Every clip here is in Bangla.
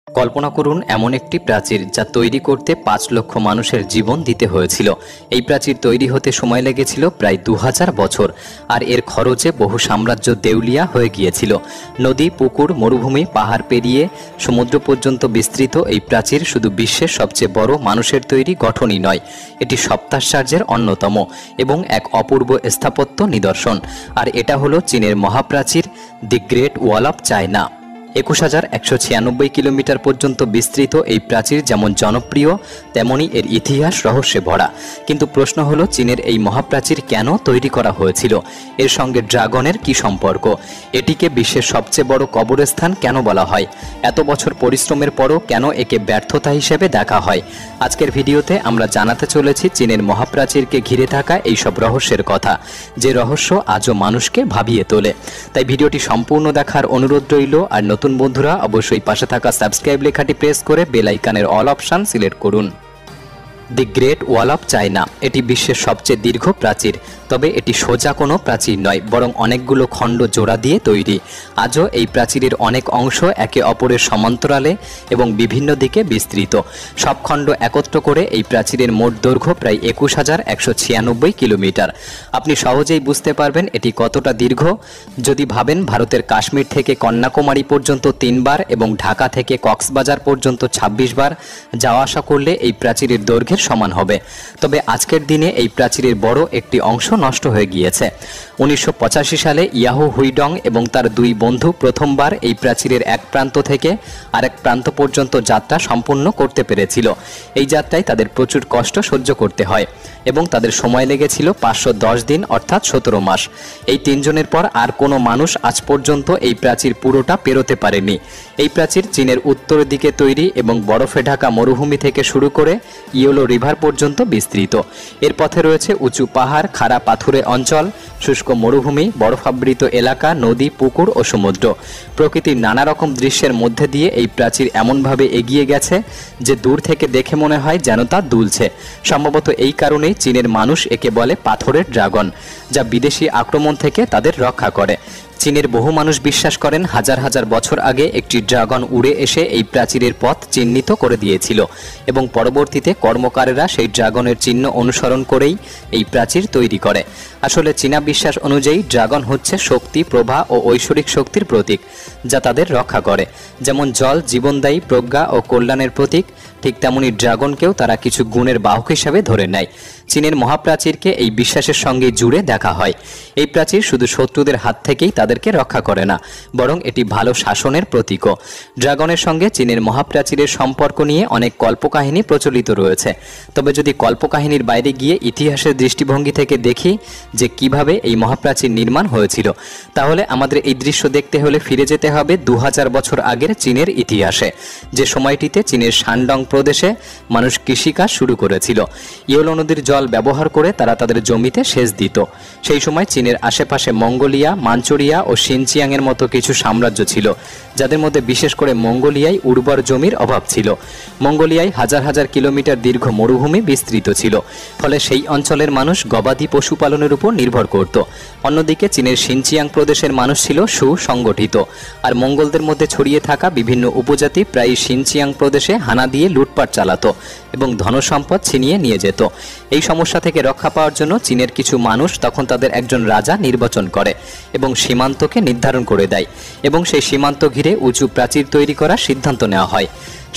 কল্পনা করুন এমন একটি প্রাচীর যা তৈরি করতে ৫ লক্ষ মানুষের জীবন দিতে হয়েছিল। এই প্রাচীর তৈরি হতে সময় লেগেছিল প্রায় ২০০০ বছর, আর এর খরচে বহু সাম্রাজ্য দেউলিয়া হয়ে গিয়েছিল। নদী, পুকুর, মরুভূমি, পাহাড় পেরিয়ে সমুদ্র পর্যন্ত বিস্তৃত এই প্রাচীর শুধু বিশ্বের সবচেয়ে বড় মানুষের তৈরি গঠনই নয়, এটি সপ্তাশ্চর্যের অন্যতম এবং এক অপূর্ব স্থাপত্য নিদর্শন। আর এটা হলো চীনের মহাপ্রাচীর, the great wall of China. ২১,১৯৬ কিলোমিটার পর্যন্ত বিস্তৃত এই প্রাচীর যেমন জনপ্রিয়, তেমনি এর ইতিহাস রহস্যে ভরা। কিন্তু প্রশ্ন হলো, চীনের এই মহাপ্রাচীর কেন তৈরি করা হয়েছিল? এর সঙ্গে ড্রাগনের কি সম্পর্ক? এটিকে বিশ্বের সবচেয়ে বড় কবরস্থান কেন বলা হয়? এত বছর পরিশ্রমের পরও কেন একে ব্যর্থতা হিসেবে দেখা হয়? আজকের ভিডিওতে আমরা জানাতে চলেছি চীনের মহাপ্রাচীরকে ঘিরে থাকা এইসব রহস্যের কথা, যে রহস্য আজও মানুষকে ভাবিয়ে তোলে। তাই ভিডিওটি সম্পূর্ণ দেখার অনুরোধ রইল। আর নতুন বন্ধুরা অবশ্যই পাশে থাকা সাবস্ক্রাইব লেখাটি প্রেস করে বেল আইকনের অল অপশন সিলেক্ট করুন। দি গ্রেট ওয়াল অফ চায়না এটি বিশ্বের সবচেয়ে দীর্ঘ প্রাচীর, তবে এটি সোজা কোনো প্রাচীর নয়, বরং অনেকগুলো খণ্ড জোড়া দিয়ে তৈরি। আজও এই প্রাচীরের অনেক অংশ একে অপরের সমান্তরালে এবং বিভিন্ন দিকে বিস্তৃত। সব খণ্ড একত্র করে এই প্রাচীরের মোট দৈর্ঘ্য প্রায় ২১,১৯৬ কিলোমিটার। আপনি সহজেই বুঝতে পারবেন এটি কতটা দীর্ঘ যদি ভাবেন ভারতের কাশ্মীর থেকে কন্যাকুমারী পর্যন্ত ৩ বার এবং ঢাকা থেকে কক্সবাজার পর্যন্ত ২৬ বার যাওয়া আসা করলে এই প্রাচীরের দৈর্ঘ্যের সমান হবে। তবে আজকের দিনে এই প্রাচীরের বড় একটি অংশ নষ্ট হয়ে গিয়েছে। ১৯৮৫ সালে ইয়াহু হুইডং এবং তার ২ বন্ধু প্রথমবার এই প্রাচীরের এক প্রান্ত থেকে আরেক প্রান্ত পর্যন্ত যাত্রা সম্পূর্ণ করতে পেরেছিল। এই যাত্রায় তাদের প্রচুর কষ্ট সহ্য করতে হয় এবং তাদের সময় লেগেছিল ৫১০ দিন, অর্থাৎ ১৭ মাস। এই ৩ জনের পর আর কোনো মানুষ আজ পর্যন্ত এই প্রাচীর পুরোটা পেরোতে পারেনি। এই প্রাচীর চীনের উত্তর দিকে তৈরি এবং বরফে ঢাকা মরুভূমি থেকে শুরু করে ইয়েলো রিভার পর্যন্ত বিস্তৃত। এর পথে রয়েছে উঁচু পাহাড়, খাড়া পাথুরে অঞ্চল, শুষ্ক মরুভূমি, বরফাবৃত এলাকা, নদী, পুকুর ও সমুদ্র। প্রকৃতির নানা রকম দৃশ্যের মধ্যে দিয়ে এই প্রাচীর এমনভাবে এগিয়ে গেছে যে দূর থেকে দেখে মনে হয় যেন তা দুলছে। সম্ভবত এই কারণেই চীনের মানুষ একে বলে পাথরের ড্রাগন, যা বিদেশি আক্রমণ থেকে তাদের রক্ষা করে। চীনের বহু মানুষ বিশ্বাস করেন হাজার হাজার বছর আগে একটি ড্রাগন উড়ে এসে এই প্রাচীরের পথ চিহ্নিত করে দিয়েছিল এবং পরবর্তীতে কর্মকারেরা সেই ড্রাগনের চিহ্ন অনুসরণ করেই এই প্রাচীর তৈরি করে। আসলে চীনা বিশ্বাস অনুযায়ী ড্রাগন হচ্ছে শক্তি, প্রভা ও ঐশ্বরিক শক্তির প্রতীক, যা তাদের রক্ষা করে। যেমন জল জীবনদায়ী, প্রজ্ঞা ও কল্যাণের প্রতীক, ঠিক তেমনি ড্রাগনকেও তারা কিছু গুণের বাহক হিসাবে ধরে নেয়। চীনের মহাপ্রাচীরকে এই বিশ্বাসের সঙ্গে জুড়ে দেখা হয়। এই প্রাচীর শুধু শত্রুদের হাত থেকেই তাদেরকে রক্ষা করে না, বরং এটি ভালো শাসনের প্রতীকও। ড্রাগনের সঙ্গে চীনের মহাপ্রাচীরের সম্পর্ক নিয়ে অনেক কল্পকাহিনী প্রচলিত রয়েছে। তবে যদি কল্পকাহিনীর বাইরে গিয়ে ইতিহাসের দৃষ্টিভঙ্গি থেকে দেখি যে কিভাবে এই মহাপ্রাচীর নির্মাণ হয়েছিল, তাহলে আমাদের এই দৃশ্য দেখতে হলে ফিরে যেতে হবে ২০০০ বছর আগের চীনের ইতিহাসে, যে সময়টিতে চীনের শানডং প্রদেশে মানুষ কৃষিকাজ শুরু করেছিল। ইয়েলো নদীর জল ব্যবহার করে তারা তাদের জমিতে সেচ দিত। সেই সময় চীনের আশেপাশে মঙ্গোলিয়া, মাঞ্চুরিয়া ও শিনচিয়াংয়ের মতো কিছু সাম্রাজ্য ছিল, যাদের মধ্যে বিশেষ করে মঙ্গোলিয়ায় উর্বর জমির অভাব ছিল। মঙ্গোলিয়ায় হাজার হাজার কিলোমিটার দীর্ঘ মরুভূমি বিস্তৃত ছিল, ফলে সেই অঞ্চলের মানুষ গবাদি পশুপালনের উপর নির্ভর করত। অন্যদিকে চীনের শিনচিয়াং প্রদেশের মানুষ ছিল সুসংগঠিত, আর মঙ্গলদের মধ্যে ছড়িয়ে থাকা বিভিন্ন উপজাতি প্রায় শিনচিয়াং প্রদেশে হানা দিয়ে লুটপাট চালাতো এবং ধনসম্পদ ছিনিয়ে নিয়ে যেত। এই সমস্যা থেকে রক্ষা পাওয়ার জন্য চীনের কিছু মানুষ তখন তাদের একজন রাজা নির্বাচন করে এবং সীমান্তকে নির্ধারণ করে দেয়, এবং সেই সীমান্ত ঘিরে উঁচু প্রাচীর তৈরি করার সিদ্ধান্ত নেওয়া হয়।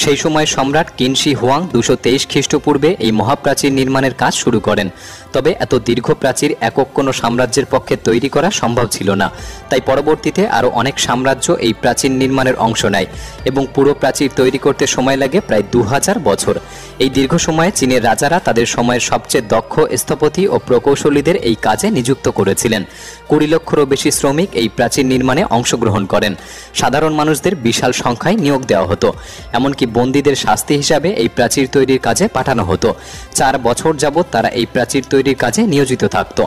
সেই সময় সম্রাট কিনশি হুয়াং ২২৩ খ্রিস্টপূর্বে এই মহাপ্রাচীর নির্মাণের কাজ শুরু করেন। তবে এত দীর্ঘ প্রাচীর একক কোনো সাম্রাজ্যের পক্ষে তৈরি করা সম্ভব ছিল না। তাই পরবর্তীতে আরও অনেক সাম্রাজ্য এই প্রাচীর নির্মাণের অংশ নেয় এবং পুরো প্রাচীর তৈরি করতে সময় লাগে প্রায় ২০০০ বছর। এই দীর্ঘ সময়ে চীনের রাজারা তাদের সময়ের সবচেয়ে দক্ষ স্থপতি ও প্রকৌশলীদের এই কাজে নিযুক্ত করেছিলেন। ২০ লক্ষেরও বেশি শ্রমিক এই প্রাচীর নির্মাণে অংশগ্রহণ করেন। সাধারণ মানুষদের বিশাল সংখ্যায় নিয়োগ দেওয়া হতো, এমনকি বন্দীদের শাস্তি হিসাবে এই প্রাচীর তৈরির কাজে পাঠানো হতো। ৪ বছর যাবৎ তারা এই প্রাচীর তৈরির কাজে নিয়োজিত থাকত।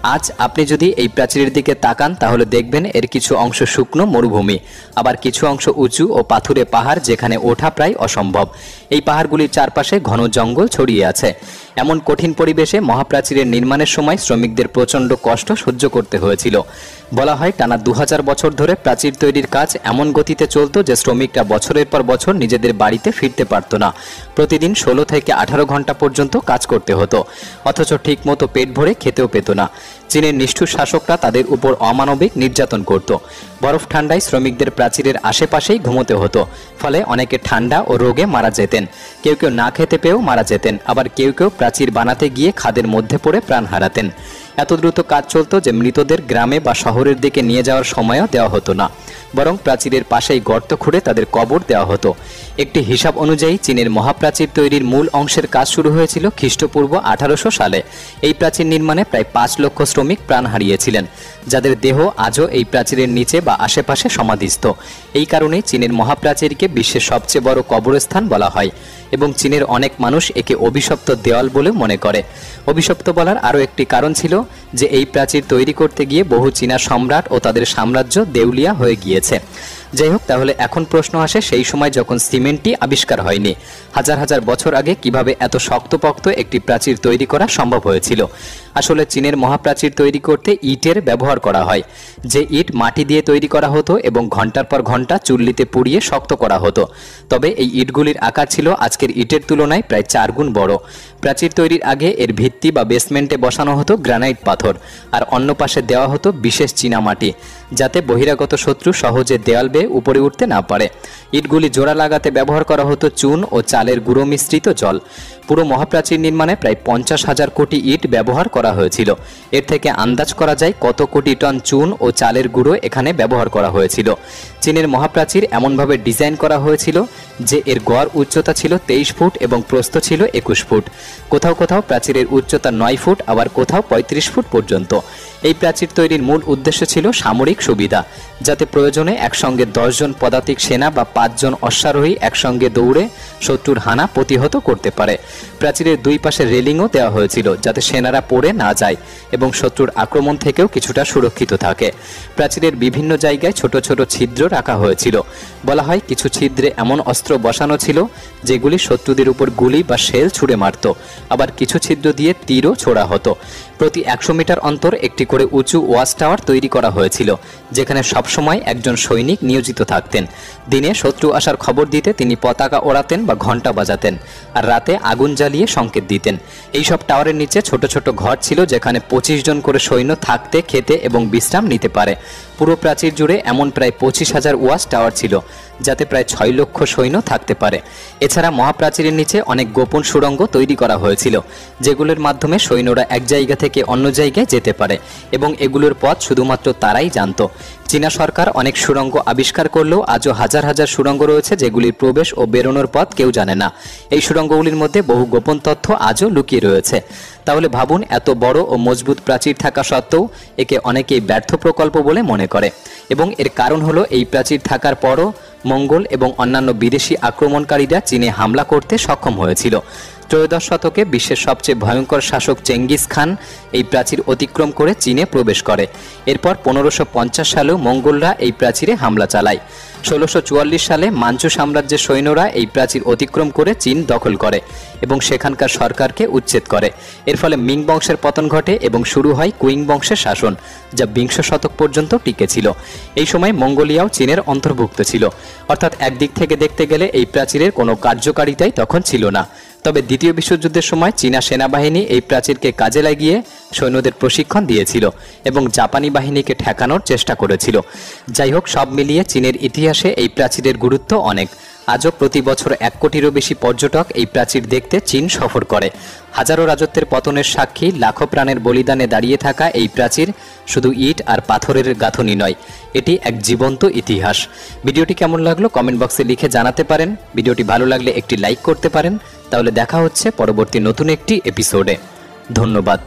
আজ আপনি যদি এই প্রাচীরের দিকে তাকান তাহলে দেখবেন এর কিছু অংশ শুকনো মরুভূমি, আবার কিছু অংশ উঁচু ও পাথুরে পাহাড় যেখানে ওঠা প্রায় অসম্ভব। এই পাহাড়গুলির চারপাশে ঘন জঙ্গল ছড়িয়ে আছে। এমন কঠিন পরিবেশে মহাপ্রাচীরের নির্মাণের সময় শ্রমিকদের প্রচণ্ড কষ্ট সহ্য করতে হয়েছিল। বলা হয় টানা 2000 বছর ধরে প্রাচীর তৈরির কাজ এমন গতিতে চলত যে শ্রমিকরা বছরের পর বছর নিজেদের বাড়িতে ফিরতে পারত না। প্রতিদিন 16 থেকে 18 ঘন্টা পর্যন্ত কাজ করতে হতো, অথচ ঠিকমতো পেট ভরে খেতেও পেত না। চীনের নিষ্ঠুর শাসকরা তাদের উপর অমানবিক নির্যাতন করত। বরফ ঠান্ডায় শ্রমিকদের প্রাচীরের আশেপাশেই ঘুমোতে হতো, ফলে অনেকে ঠান্ডা ও রোগে মারা যেতেন। কেউ কেউ না খেতে পেয়েও মারা যেতেন, আবার কেউ কেউ প্রাচীর বানাতে গিয়ে খাদের মধ্যে পড়ে প্রাণ হারাতেন। এত দ্রুত কাজ চলত যে মৃতদের গ্রামে বা শহরের দিকে নিয়ে যাওয়ার সময়ও দেওয়া হতো না, বরং প্রাচীরের পাশেই গর্ত খুঁড়ে তাদের কবর দেওয়া হতো। একটি হিসাব অনুযায়ী চীনের মহাপ্রাচীর তৈরির মূল অংশের কাজ শুরু হয়েছিল খ্রিস্টপূর্ব 1800 সালে। এই প্রাচীর নির্মাণে প্রায় 5 লক্ষ শ্রমিক প্রাণ হারিয়েছিলেন, যাদের দেহ আজও এই প্রাচীরের নিচে বা আশেপাশে সমাধিস্থ। এই কারণেই চীনের মহাপ্রাচীরকে বিশ্বের সবচেয়ে বড় কবরস্থান বলা হয় এবং চীনের অনেক মানুষ একে অভিশপ্ত দেওয়াল বলে মনে করে। অভিশপ্ত বলার আরও একটি কারণ ছিল যে এই প্রাচীর তৈরি করতে গিয়ে বহু চীনা সম্রাট ও তাদের সাম্রাজ্য দেউলিয়া হয়ে গিয়েছে। যাই হোক, তাহলে এখন প্রশ্ন আসে, সেই সময় যখন সিমেন্টই আবিষ্কার হয়নি, হাজার হাজার বছর আগে কিভাবে এত শক্তপোক্ত একটি প্রাচীর তৈরি করা সম্ভব হয়েছিল? আসলে চীনের মহাপ্রাচীর তৈরি করতে ইটের ব্যবহার করা হয়, যে ইট মাটি দিয়ে তৈরি করা হতো এবং ঘন্টার পর ঘন্টা চুল্লিতে পুড়িয়ে শক্ত করা হতো। তবে এই ইটগুলির আকার ছিল আজকের ইটের তুলনায় প্রায় 4 গুণ বড়। প্রাচীর তৈরির আগে এর ভিত্তি বা বেসমেন্টে বসানো হতো গ্রানাইট পাথর, আর অন্য পাশে দেওয়া হতো বিশেষ চীনামাটি, যাতে বহিরাগত শত্রু সহজে দেয়াল বেয়ে উপরে উঠতে না পারে। ইটগুলি জোড়া লাগাতে ব্যবহার করা হতো চুন ও চালের গুঁড়ো মিশ্রিত জল। পুরো মহাপ্রাচীর নির্মাণে প্রায় 50,000 কোটি ইট ব্যবহার করা হয়েছিল। এর থেকে আন্দাজ করা যায় কত কোটি টন চুন ও চালের গুঁড়ো এখানে ব্যবহার করা হয়েছিল। চীনের মহাপ্রাচীর এমনভাবে ডিজাইন করা হয়েছিল যে এর গড় উচ্চতা ছিল 23 ফুট এবং প্রস্থ ছিল 21 ফুট। কোথাও কোথাও প্রাচীরের উচ্চতা 9 ফুট, আবার কোথাও 35 ফুট পর্যন্ত। এই প্রাচীর তৈরির মূল উদ্দেশ্য ছিল সামরিক সুবিধা, যাতে প্রয়োজনে একসঙ্গে 10 জন পদাতিক সেনা বা 5 জন অশ্বারোহী একসঙ্গে দৌড়ে শত্রুর হানা প্রতিহত করতে পারে। প্রাচীরের দুই পাশে রেলিংও দেওয়া হয়েছিল, যাতে সেনারা পড়ে না যায় এবং শত্রুর আক্রমণ থেকেও কিছুটা সুরক্ষিত থাকে। প্রাচীরের বিভিন্ন জায়গায় ছোট ছোট ছিদ্র রাখা হয়েছিল। বলা হয় কিছু ছিদ্রে এমন অস্ত্র বসানো ছিল যেগুলি শত্রুদের উপর গুলি বা শেল ছুড়ে মারত, আবার কিছু ছিদ্র দিয়ে তীরও ছোড়া হতো। প্রতি 100 মিটার অন্তর একটি করে উঁচু ওয়াচ টাওয়ার তৈরি করা হয়েছিল, যেখানে সবসময় একজন সৈনিক নিয়োজিত থাকতেন। দিনে শত্রু আসার খবর দিতে তিনি পতাকা ওড়াতেন বা ঘণ্টা বাজাতেন, আর রাতে আগুন জ্বালিয়ে সংকেত দিতেন। এইসব টাওয়ারের নিচে ছোট ছোট ঘর ছিল, যেখানে 25 জন করে সৈন্য থাকতে, খেতে এবং বিশ্রাম নিতে পারে। পুরো প্রাচীর জুড়ে এমন প্রায় 25,000 ওয়াচ টাওয়ার ছিল, যাতে প্রায় 6 লক্ষ সৈন্য থাকতে পারে। এছাড়া মহাপ্রাচীরের নিচে অনেক গোপন সুড়ঙ্গ তৈরি করা হয়েছিল, যেগুলোর মাধ্যমে সৈন্যরা এক জায়গা থেকে অন্য জায়গায় যেতে পারে এবং এগুলোর পথ শুধুমাত্র তারাই জানত। চীনা সরকার অনেক সুড়ঙ্গ আবিষ্কার করলেও আজও হাজার হাজার সুড়ঙ্গ রয়েছে যেগুলির প্রবেশ ও বেরোনোর পথ কেউ জানে না। এই সুড়ঙ্গগুলির মধ্যে বহু গোপন তথ্য আজও লুকিয়ে রয়েছে। তাহলে ভাবুন, এত বড় ও মজবুত প্রাচীর থাকা সত্ত্বেও একে অনেকেই ব্যর্থ প্রকল্প বলে মনে করে, এবং এর কারণ হলো এই প্রাচীর থাকার পরও মঙ্গল এবং অন্যান্য বিদেশি আক্রমণকারীরা চীনে হামলা করতে সক্ষম হয়েছিল। ত্রয়োদশ শতকে বিশ্বের সবচেয়ে ভয়ঙ্কর শাসক চেঙ্গিস খান এই প্রাচীর অতিক্রম করে চীনে প্রবেশ করে। এরপর 1550 সালেও মঙ্গলরা এই প্রাচীরে হামলা চালায়। 1644 সালে মাঞ্চু সাম্রাজ্যের সৈন্যরা এই প্রাচীর অতিক্রম করে চীন দখল করে এবং সেখানকার সরকারকে উচ্ছেদ করে। এর ফলে মিং বংশের পতন ঘটে এবং শুরু হয় কুইং বংশের শাসন, যা 20 শতক পর্যন্ত টিকেছিল। এই সময় মঙ্গোলিয়াও চীনের অন্তর্ভুক্ত ছিল। অর্থাৎ একদিক থেকে দেখতে গেলে এই প্রাচীরের কোনো কার্যকারিতাই তখন ছিল না। তবে দ্বিতীয় বিশ্বযুদ্ধের সময় চীনা সেনাবাহিনী এই প্রাচীরকে কাজে লাগিয়ে সৈন্যদের প্রশিক্ষণ দিয়েছিল এবং জাপানি বাহিনীকে ঠেকানোর চেষ্টা করেছিল। যাই হোক, সব মিলিয়ে চীনের ইতিহাসে এই প্রাচীরের গুরুত্ব অনেক। আজও প্রতি বছর 1 কোটিরও বেশি পর্যটক এই প্রাচীর দেখতে চীন সফর করে। হাজারো রাজত্বের পতনের সাক্ষী, লাখো প্রাণের বলিদানে দাঁড়িয়ে থাকা এই প্রাচীর শুধু ইট আর পাথরের গাঁথনি নয়, এটি এক জীবন্ত ইতিহাস। ভিডিওটি কেমন লাগলো কমেন্ট বক্সে লিখে জানাতে পারেন। ভিডিওটি ভালো লাগলে একটি লাইক করতে পারেন। তাহলে দেখা হচ্ছে পরবর্তী নতুন একটি এপিসোডে। ধন্যবাদ।